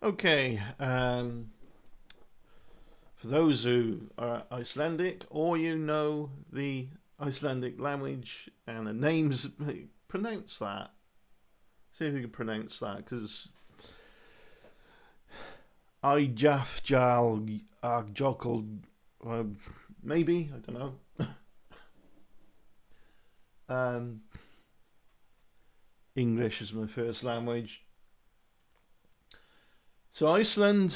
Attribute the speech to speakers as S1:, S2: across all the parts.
S1: Okay, for those who are Icelandic or you know the Icelandic language and the names, pronounce that. See if you can pronounce that, because I Jaff Jal Jokal, maybe, I don't know. um, English is my first language. So Iceland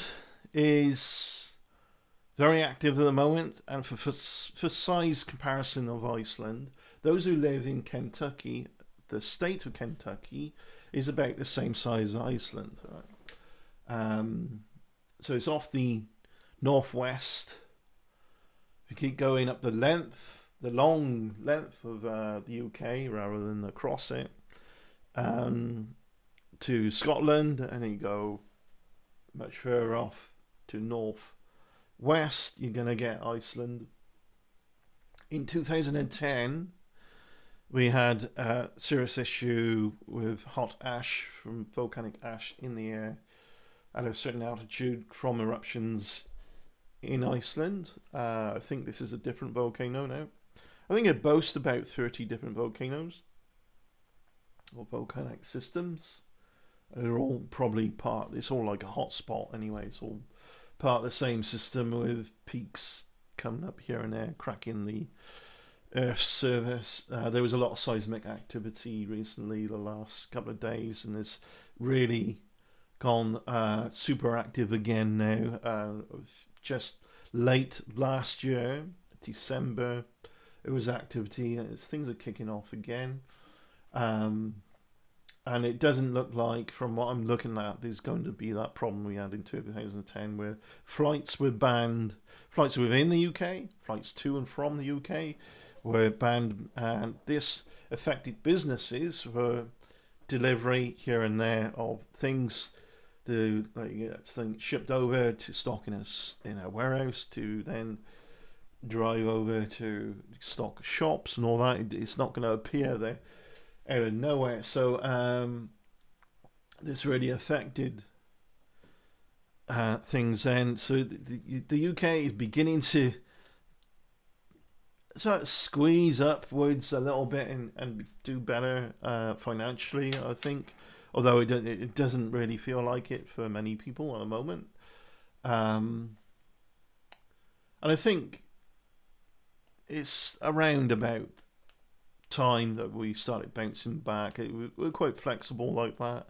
S1: is very active at the moment, and for size comparison of Iceland, those who live in Kentucky, the state of Kentucky, is about the same size as Iceland. Right? So it's off the northwest. If you keep going up the long length of the UK rather than across it, to Scotland, and then you go much further off to north west, you're going to get Iceland. In 2010, we had a serious issue with hot ash from volcanic ash in the air at a certain altitude from eruptions in Iceland. I think this is a different volcano now. I think it boasts about 30 different volcanoes or volcanic systems. They're all probably it's all like a hot spot anyway. It's all part of the same system with peaks coming up here and there, cracking the Earth's surface. There was a lot of seismic activity recently, the last couple of days, and it's really gone super active again now. Just late last year, December, it was activity. Things are kicking off again. And it doesn't look like, from what I'm looking at, there's going to be that problem we had in 2010 where flights were banned. Flights within the UK, flights to and from the UK were banned. And this affected businesses for delivery here and there of things to get things shipped over to stock in a warehouse to then drive over to stock shops and all that. It's not going to appear there out of nowhere. So this really affected things then. So the UK is beginning to sort of squeeze upwards a little bit and do better financially, I think. Although it doesn't really feel like it for many people at the moment. And I think it's around about time that we started bouncing back. We're quite flexible like that.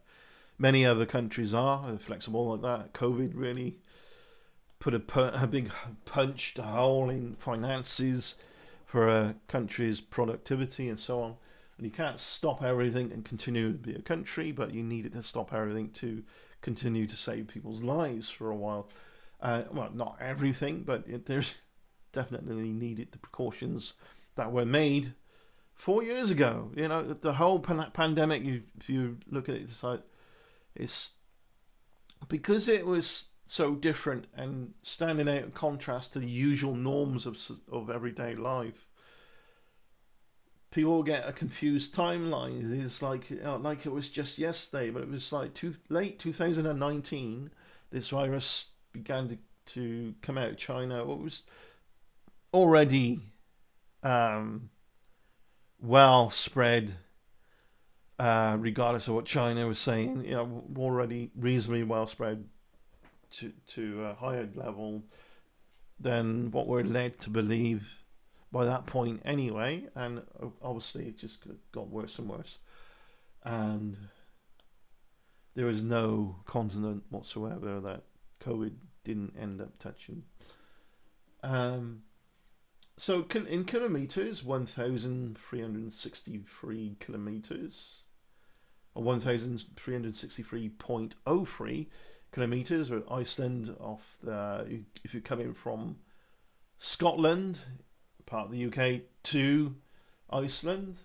S1: Many other countries are flexible like that. COVID really put a big punched hole in finances for a country's productivity and so on. And you can't stop everything and continue to be a country, but you need it to stop everything to continue to save people's lives for a while. Well, not everything, but there's definitely needed the precautions that were made 4 years ago. You know, the whole pandemic, if you look at it, it's because it was so different and standing out in contrast to the usual norms of everyday life. People get a confused timeline. It's like it was just yesterday, but it was like late 2019. This virus began to come out of China. It was already well spread, regardless of what China was saying. You know, already reasonably well spread to a higher level than what we're led to believe by that point anyway. And obviously it just got worse and worse, and there was no continent whatsoever that COVID didn't end up touching. So in kilometers, 1,363 kilometers, or 1,363.03 kilometers, or Iceland off if you're coming from Scotland, part of the UK, to Iceland,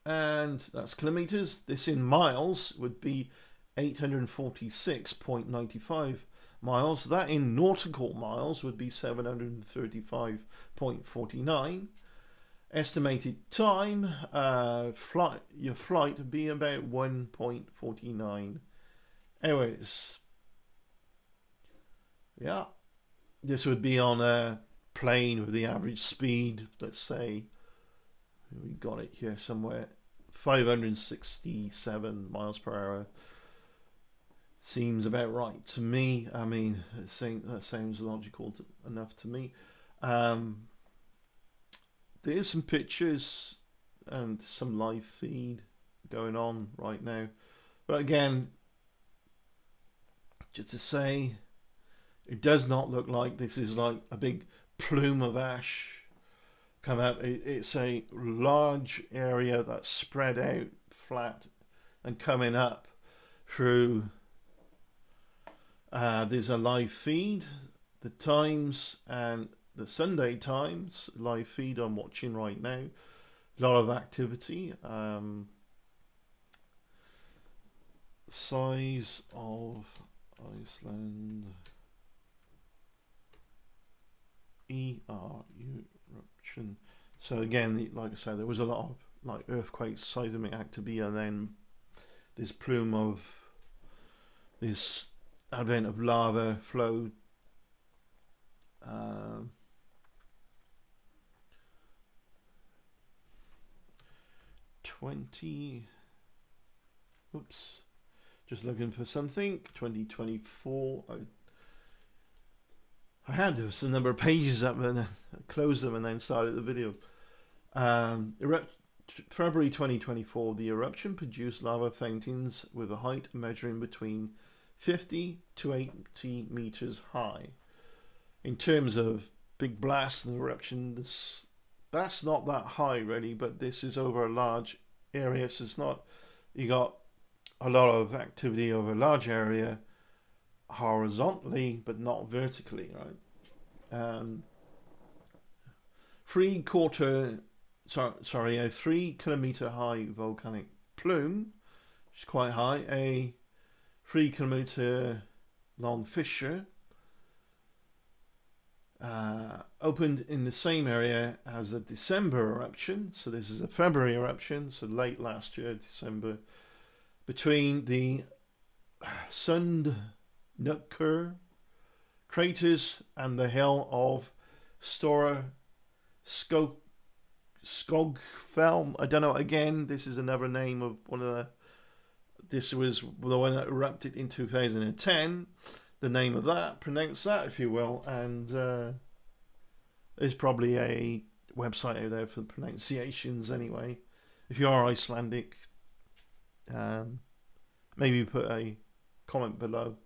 S1: and that's kilometers. This in miles would be 846.95 miles. That in nautical miles would be 735.49. Estimated time, your flight would be about 1.49 Anyways, yeah, this would be on a plane with the average speed, let's say, we got it here somewhere, 567 miles per hour. Seems about right to me. I mean, that sounds logical enough to me. Um, there's some pictures and some live feed going on right now. But again, just to say, it does not look like this is like a big plume of ash come out. It's a large area that's spread out flat and coming up through. There's a live feed, the Times and the Sunday Times live feed I'm watching right now. A lot of activity. Size of Iceland eruption. So again, like I said, there was a lot of like earthquakes, seismic activity, and then this plume of this advent of lava flow. 20. Oops. Just looking for something. 2024. I had a number of pages up and I closed them and then started the video. February 2024, the eruption produced lava fountains with a height measuring between 50 to 80 meters high. In terms of big blast and eruption, that's not that high really, but this is over a large area, so it's not, you got a lot of activity over a large area horizontally but not vertically, right? 3 kilometer high volcanic plume, which is quite high. A 3 kilometer long fissure opened in the same area as the December eruption. So this is a February eruption, so late last year, December, between the Sundnukkur craters and the hill of Stora Skogfell. I don't know. Again, this is another name of one of the. This was the one that erupted in 2010. The name of that, pronounce that if you will, and there's probably a website out there for the pronunciations anyway. If you are Icelandic, maybe put a comment below.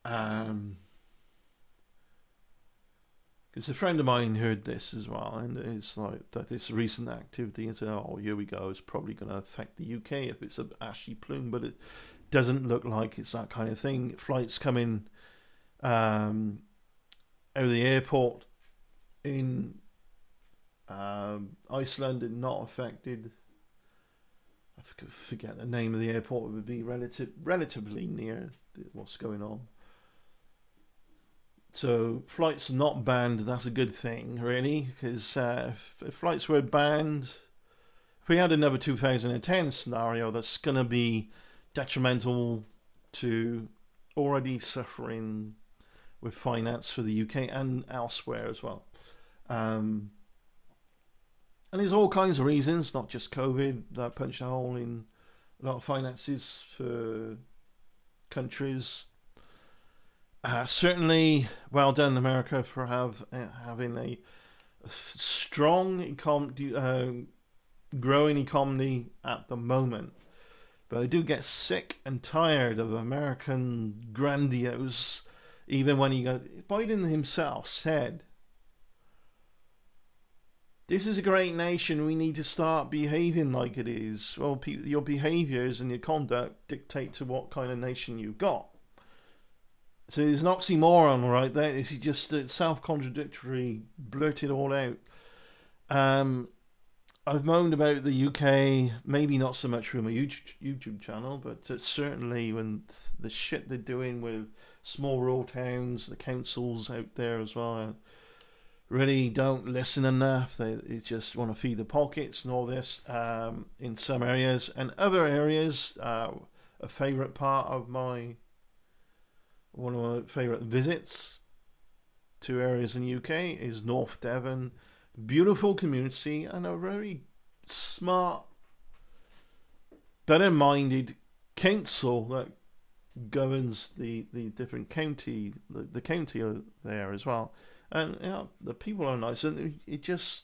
S1: Because a friend of mine heard this as well, and it's like that this recent activity, and said, "Oh, here we go. It's probably going to affect the UK if it's an ashy plume," but it doesn't look like it's that kind of thing. Flights coming out of the airport in Iceland are not affected. I forget the name of the airport. It would be relatively near what's going on. So flights are not banned. That's a good thing, really, because if flights were banned, if we had another 2010 scenario, that's going to be detrimental to already suffering with finance for the UK and elsewhere as well. And there's all kinds of reasons, not just COVID, that punched a hole in a lot of finances for countries. Certainly, well done, America, for having a strong growing economy at the moment. But I do get sick and tired of American grandiose. Even when Biden himself said, "This is a great nation. We need to start behaving like it is." Well, your behaviors and your conduct dictate to what kind of nation you've got. So there's an oxymoron right there. It's just self-contradictory, blurted all out. I've moaned about the UK, maybe not so much through my YouTube channel, but certainly when the shit they're doing with small rural towns, the councils out there as well, really don't listen enough. They just want to feed the pockets and all this in some areas. And other areas, a favourite part of one of my favourite visits to areas in the UK is North Devon. Beautiful community and a very smart, better-minded council that governs the different county, the county there as well. And the people are nice, and it just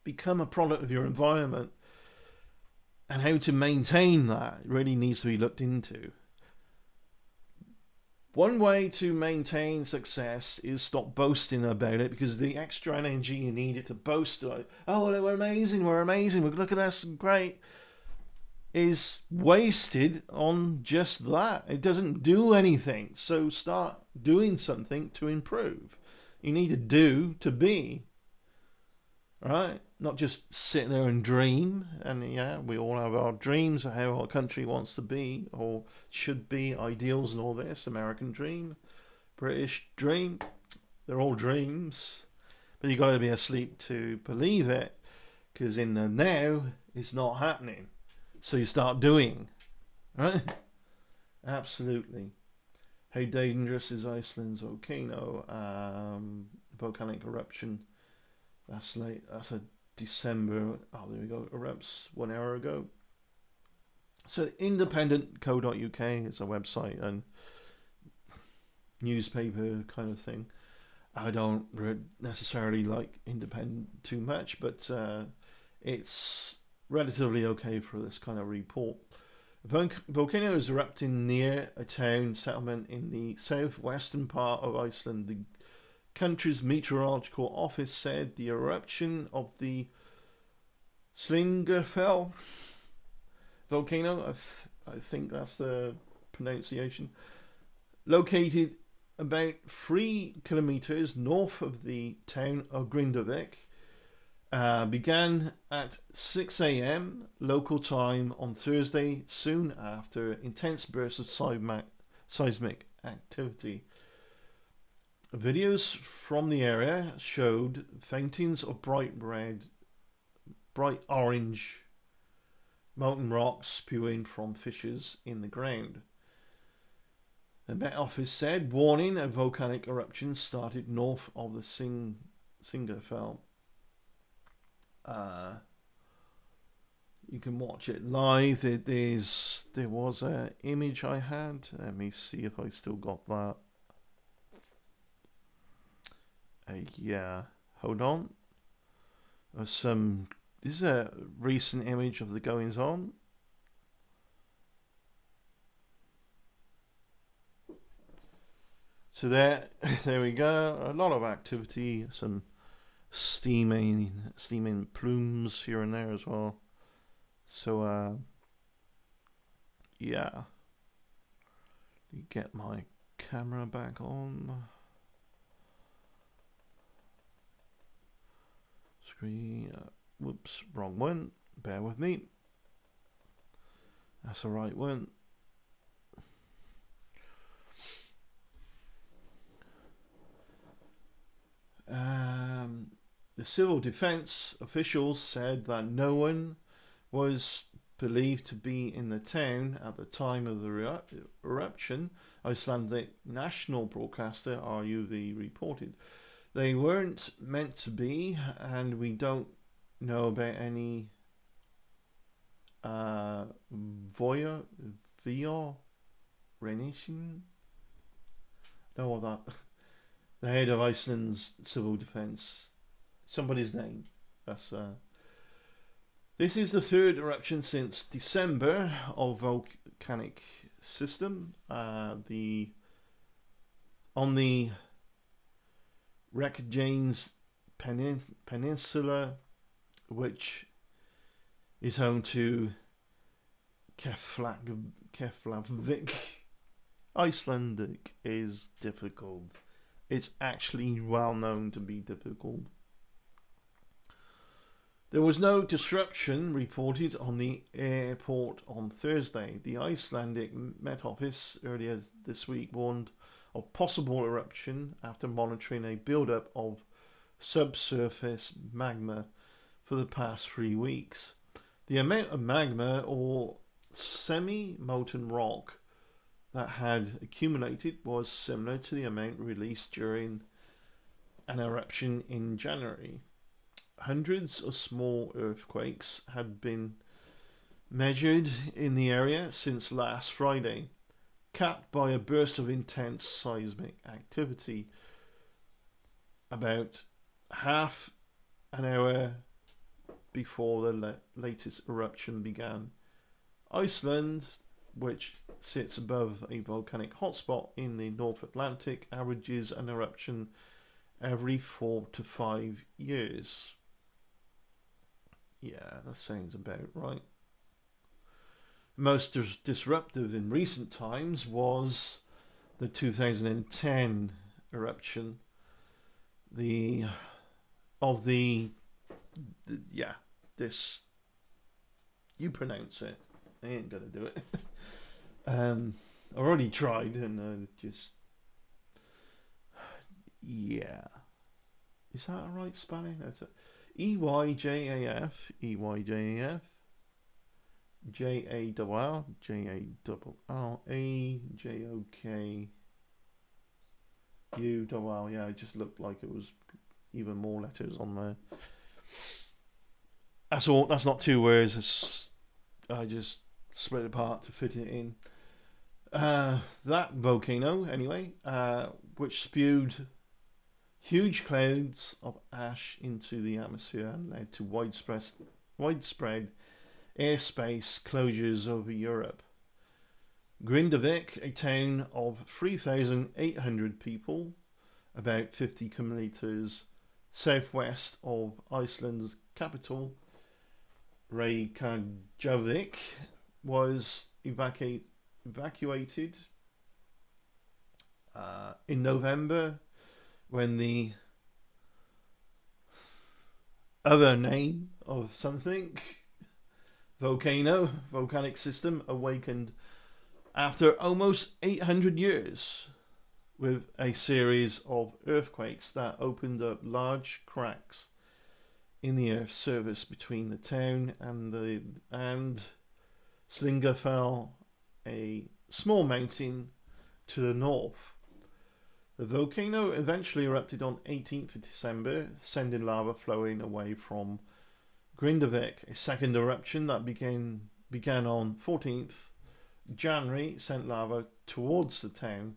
S1: become a product of your environment. And how to maintain that really needs to be looked into. One way to maintain success is stop boasting about it, because the extra energy you need it to boast, like, oh, we're amazing, look at us, great, is wasted on just that. It doesn't do anything. So start doing something to improve. You need to do to be, right? Not just sit there and dream. And yeah, we all have our dreams of how our country wants to be or should be, ideals and all this. American dream, British dream. They're all dreams. But you got to be asleep to believe it, because in the now, it's not happening. So you start doing, right? Absolutely. How dangerous is Iceland's volcano? Volcanic eruption. That's late. That's a December. Oh, there we go. Erupts 1 hour ago. So independent.co.uk is a website and newspaper kind of thing. I don't necessarily like independent too much, but it's relatively okay for this kind of report. A volcano is erupting near a town settlement in the southwestern part of Iceland. The country's meteorological office said the eruption of the Slingafell volcano, I think that's the pronunciation, located about 3 kilometers north of the town of Grindavik, began at 6 a.m. local time on Thursday, soon after intense bursts of seismic activity. Videos from the area showed fountains of bright orange molten rocks spewing from fissures in the ground. The Met Office said warning of volcanic eruptions started north of the Singafell. You can watch it live. There was an image I had. Let me see if I still got that. Yeah, hold on. This is a recent image of the goings on. So there we go. A lot of activity, some steaming plumes here and there as well. So yeah. You get my camera back on. Screen. Whoops, wrong one. Bear with me. That's the right one. The civil defense officials said that no one was believed to be in the town at the time of the eruption. Icelandic national broadcaster RUV reported they weren't meant to be, and we don't know about any renation. Know what that? The head of Iceland's civil defense, somebody's name. That's This is the third eruption since December of volcanic system. On the Reykjanes Peninsula, which is home to Keflavik. Icelandic is difficult. It's actually well known to be difficult. There was no disruption reported on the airport on Thursday. The Icelandic Met Office earlier this week warned of possible eruption after monitoring a build-up of subsurface magma for the past 3 weeks. The amount of magma or semi-molten rock that had accumulated was similar to the amount released during an eruption in January. Hundreds of small earthquakes had been measured in the area since last Friday, capped by a burst of intense seismic activity about half an hour before the latest eruption began. Iceland, which sits above a volcanic hotspot in the North Atlantic, averages an eruption every 4 to 5 years. Yeah, that sounds about right. Most disruptive in recent times was the 2010 eruption. This you pronounce it. I ain't gonna do it. I've already tried and yeah. Is that a right spelling? That's it. EYJAF, EYJAF, JARR, JARR, AJOKU. Yeah, it just looked like it was even more letters on there. That's all. That's not 2 words. I just split it apart to fit it in. That volcano, anyway, which spewed huge clouds of ash into the atmosphere and led to widespread airspace closures over Europe. Grindavik, a town of 3,800 people, about 50 kilometers southwest of Iceland's capital, Reykjavik, was evacuated in November when the other name of something, volcanic system, awakened after almost 800 years with a series of earthquakes that opened up large cracks in the earth's surface between the town and Slingafell, a small mountain to the north. The volcano eventually erupted on 18th of December, sending lava flowing away from Grindavik. A second eruption that began on 14th January sent lava towards the town.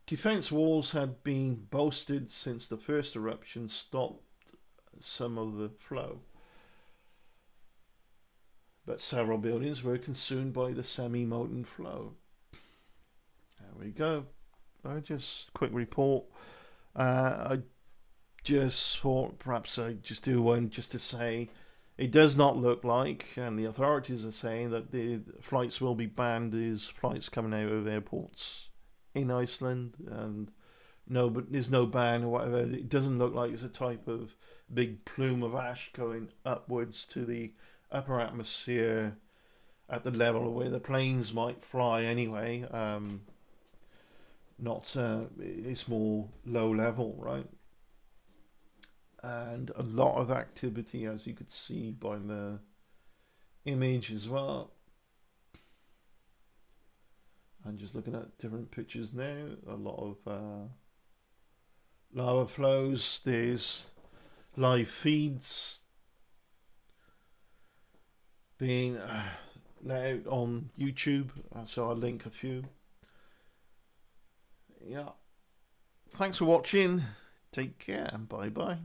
S1: Defense walls had been bolstered since the first eruption stopped some of the flow, but several buildings were consumed by the semi-molten flow. There we go. Just quick report. I just thought perhaps I'd just do one just to say it does not look like, and the authorities are saying that the flights will be banned. There's flights coming out of airports in Iceland, and but there's no ban or whatever. It doesn't look like it's a type of big plume of ash going upwards to the upper atmosphere at the level where the planes might fly anyway. It's more low level, right? And a lot of activity, as you could see by the image as well. I'm just looking at different pictures now. A lot of lava flows. There's live feeds being let out on YouTube, so I'll link a few. Yeah. Thanks for watching. Take care. Bye bye.